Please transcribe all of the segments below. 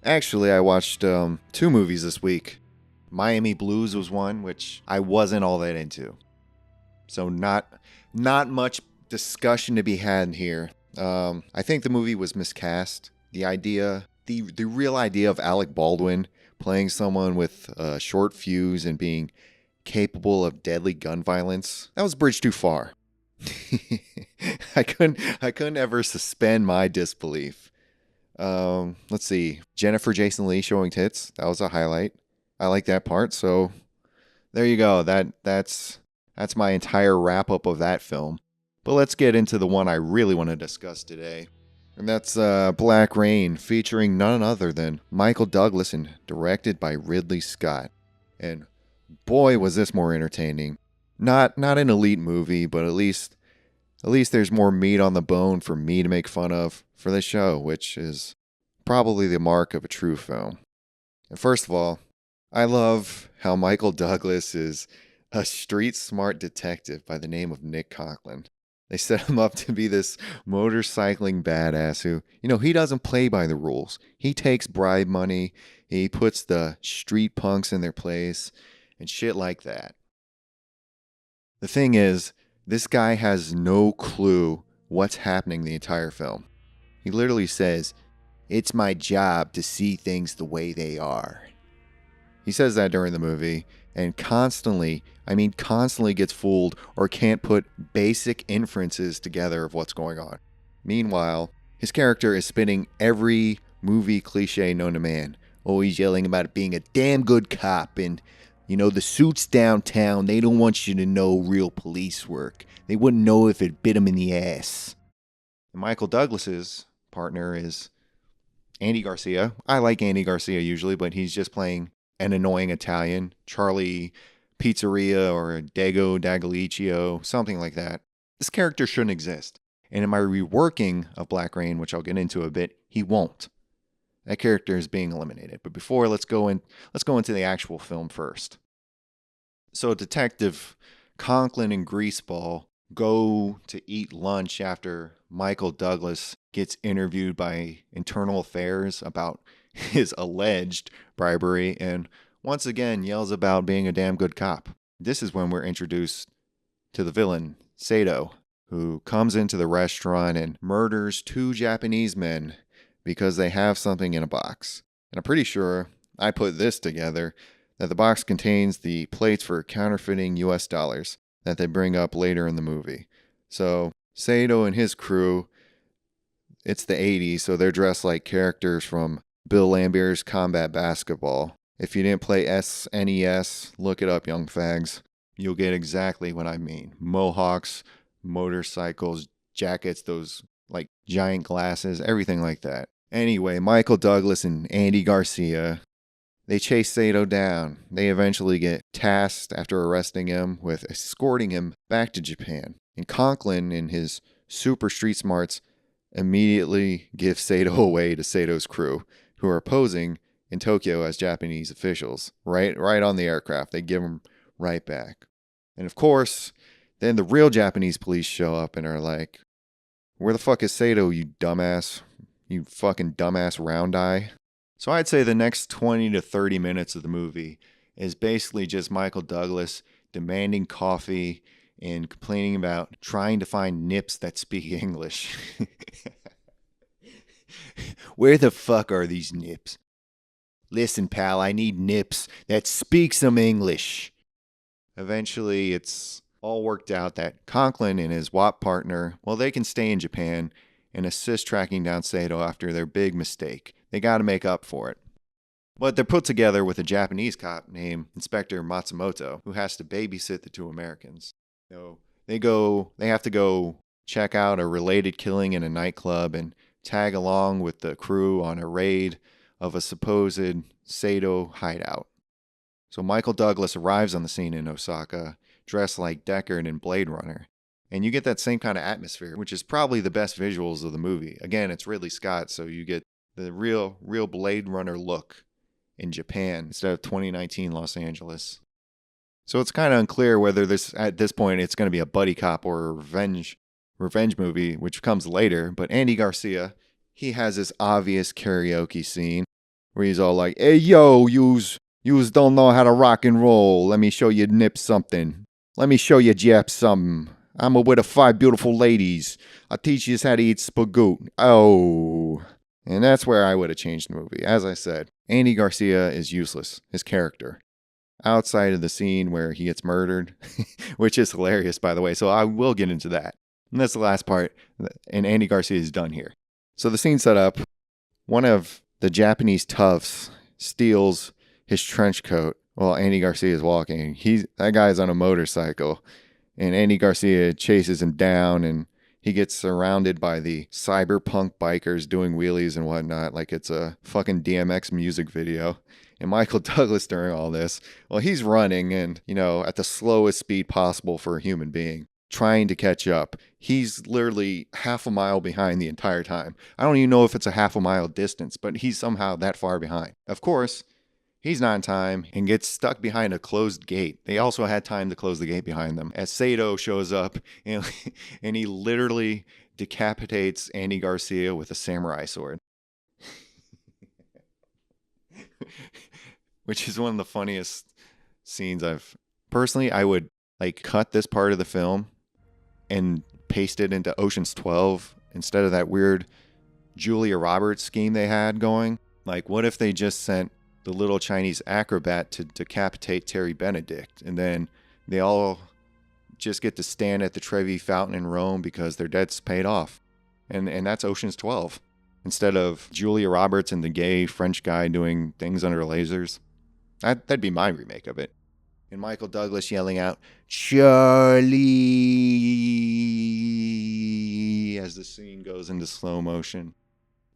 Actually, I watched two movies this week. Miami Blues was one, which I wasn't all that into. So not much discussion to be had here. I think the movie was miscast. The real idea of Alec Baldwin playing someone with a short fuse and being capable of deadly gun violence, that was a bridge too far. I couldn't ever suspend my disbelief. Let's see. Jennifer Jason Leigh showing tits. That was a highlight. I like that part. So there you go. That's my entire wrap up of that film. But let's get into the one I really want to discuss today. And that's Black Rain, featuring none other than Michael Douglas and directed by Ridley Scott. And boy, was this more entertaining. Not an elite movie, but at least there's more meat on the bone for me to make fun of for this show, which is probably the mark of a true film. And first of all, I love how Michael Douglas is a street-smart detective by the name of Nick Conklin. They set him up to be this motorcycling badass who, he doesn't play by the rules. He takes bribe money, he puts the street punks in their place, and shit like that. The thing is, this guy has no clue what's happening the entire film. He literally says, "It's my job to see things the way they are." He says that during the movie and constantly gets fooled or can't put basic inferences together of what's going on. Meanwhile, his character is spinning every movie cliche known to man. Always yelling about being a damn good cop and, the suits downtown, they don't want you to know real police work. They wouldn't know if it bit them in the ass. And Michael Douglas's partner is Andy Garcia. I like Andy Garcia usually, but he's just playing an annoying Italian, Charlie Pizzeria or Dago Daglicio, something like that. This character shouldn't exist. And in my reworking of Black Rain, which I'll get into a bit, he won't. That character is being eliminated. But before, let's go into the actual film first. So Detective Conklin and Greaseball go to eat lunch after Michael Douglas gets interviewed by Internal Affairs about his alleged bribery and once again yells about being a damn good cop. This is when we're introduced to the villain, Sato, who comes into the restaurant and murders two Japanese men because they have something in a box. And I'm pretty sure I put this together, that the box contains the plates for counterfeiting US dollars that they bring up later in the movie. So Sato and his crew, it's the 80s, so they're dressed like characters from Bill Lambert's Combat Basketball. If you didn't play SNES, look it up, young fags. You'll get exactly what I mean. Mohawks, motorcycles, jackets, those like giant glasses, everything like that. Anyway, Michael Douglas and Andy Garcia, they chase Sato down. They eventually get tasked after arresting him with escorting him back to Japan. And Conklin, in his super street smarts, immediately give Sato away to Sato's crew, who are posing in Tokyo as Japanese officials. Right on the aircraft. They give them right back. And of course, then the real Japanese police show up and are like, "Where the fuck is Sato, you dumbass? You fucking dumbass round eye?" So I'd say the next 20 to 30 minutes of the movie is basically just Michael Douglas demanding coffee and complaining about trying to find nips that speak English. "Where the fuck are these nips? Listen, pal, I need nips that speak some English." Eventually, it's all worked out that Conklin and his WAP partner, well, they can stay in Japan and assist tracking down Sato after their big mistake. They gotta make up for it. But they're put together with a Japanese cop named Inspector Matsumoto, who has to babysit the two Americans. So they have to go check out a related killing in a nightclub and tag along with the crew on a raid of a supposed Sato hideout. So Michael Douglas arrives on the scene in Osaka, dressed like Deckard in Blade Runner. And you get that same kind of atmosphere, which is probably the best visuals of the movie. Again, it's Ridley Scott, so you get the real Blade Runner look in Japan instead of 2019 Los Angeles. So it's kind of unclear whether at this point it's going to be a buddy cop or a revenge movie, which comes later. But Andy Garcia, he has this obvious karaoke scene where he's all like, "Hey, yo, yous don't know how to rock and roll. Let me show you nip something. Let me show you Jap something. I'm with the 5 beautiful ladies. I'll teach you how to eat spagoot." Oh. And that's where I would have changed the movie. As I said, Andy Garcia is useless, his character. Outside of the scene where he gets murdered, which is hilarious, by the way, so I will get into that. And that's the last part, and Andy Garcia is done here. So the scene set up, one of the Japanese toughs steals his trench coat while Andy Garcia is walking. That guy's on a motorcycle, and Andy Garcia chases him down, and he gets surrounded by the cyberpunk bikers doing wheelies and whatnot, like it's a fucking DMX music video. And Michael Douglas during all this, well, he's running and, at the slowest speed possible for a human being, trying to catch up. He's literally half a mile behind the entire time. I don't even know if it's a half a mile distance, but he's somehow that far behind. Of course, he's not in time and gets stuck behind a closed gate. They also had time to close the gate behind them. As Sato shows up and he literally decapitates Andy Garcia with a samurai sword. Which is one of the funniest scenes personally, I would cut this part of the film and paste it into Ocean's 12 instead of that weird Julia Roberts scheme they had going. Like, what if they just sent the little Chinese acrobat to decapitate Terry Benedict, and then they all just get to stand at the Trevi Fountain in Rome because their debt's paid off. And that's Ocean's 12. Instead of Julia Roberts and the gay French guy doing things under lasers. That'd be my remake of it. And Michael Douglas yelling out, "Charlie," as the scene goes into slow motion.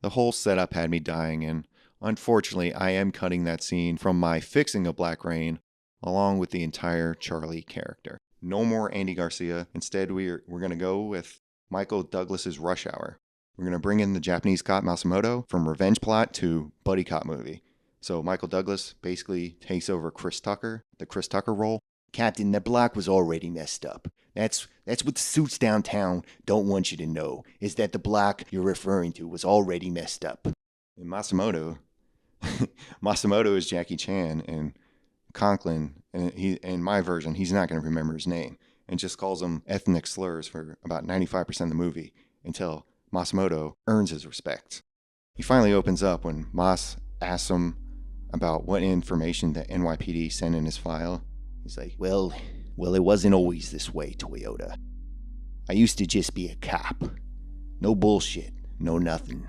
The whole setup had me dying, and unfortunately, I am cutting that scene from my Fixing a Black Rain, along with the entire Charlie character. No more Andy Garcia. Instead, we're going to go with Michael Douglas's Rush Hour. We're going to bring in the Japanese cop Masamoto from revenge plot to buddy cop movie. So Michael Douglas basically takes over Chris Tucker, the Chris Tucker role. "Captain, the block was already messed up. That's what the suits downtown don't want you to know, is that the block you're referring to was already messed up." And Masamoto is Jackie Chan, and Conklin, and in my version, he's not going to remember his name, and just calls him ethnic slurs for about 95% of the movie until Masamoto earns his respect. He finally opens up when Mas asks him about what information the NYPD sent in his file. He's like, well, it wasn't always this way, Toyota. I used to just be a cop. No bullshit, no nothing.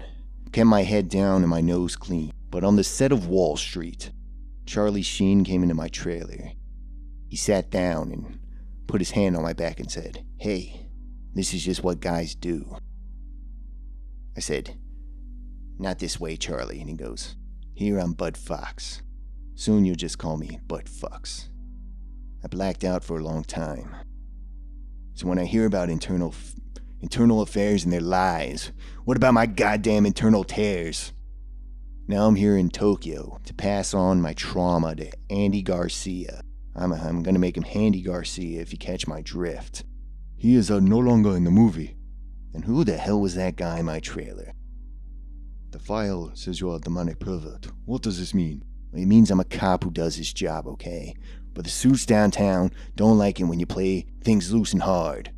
Kept my head down and my nose clean. But on the set of Wall Street, Charlie Sheen came into my trailer. He sat down and put his hand on my back and said, "Hey, this is just what guys do." I said, "Not this way, Charlie." And he goes, "Here I'm Bud Fox. Soon you'll just call me Bud Fox." I blacked out for a long time. So when I hear about internal affairs and their lies, what about my goddamn internal tears? Now I'm here in Tokyo to pass on my trauma to Andy Garcia. I'm gonna make him Handy Garcia if you catch my drift. He is no longer in the movie. And who the hell was that guy in my trailer? The file says you're a demonic pervert. What does this mean? Well, it means I'm a cop who does his job, okay? But the suits downtown don't like it when you play things loose and hard.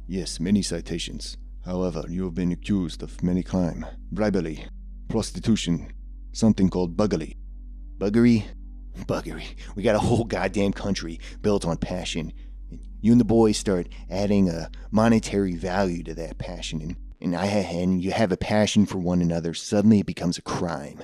Yes, many citations. However, you have been accused of many crime. Bribery, prostitution, something called buggery. Buggery? Buggery. We got a whole goddamn country built on passion. You and the boys start adding a monetary value to that passion, and you have a passion for one another. Suddenly it becomes a crime.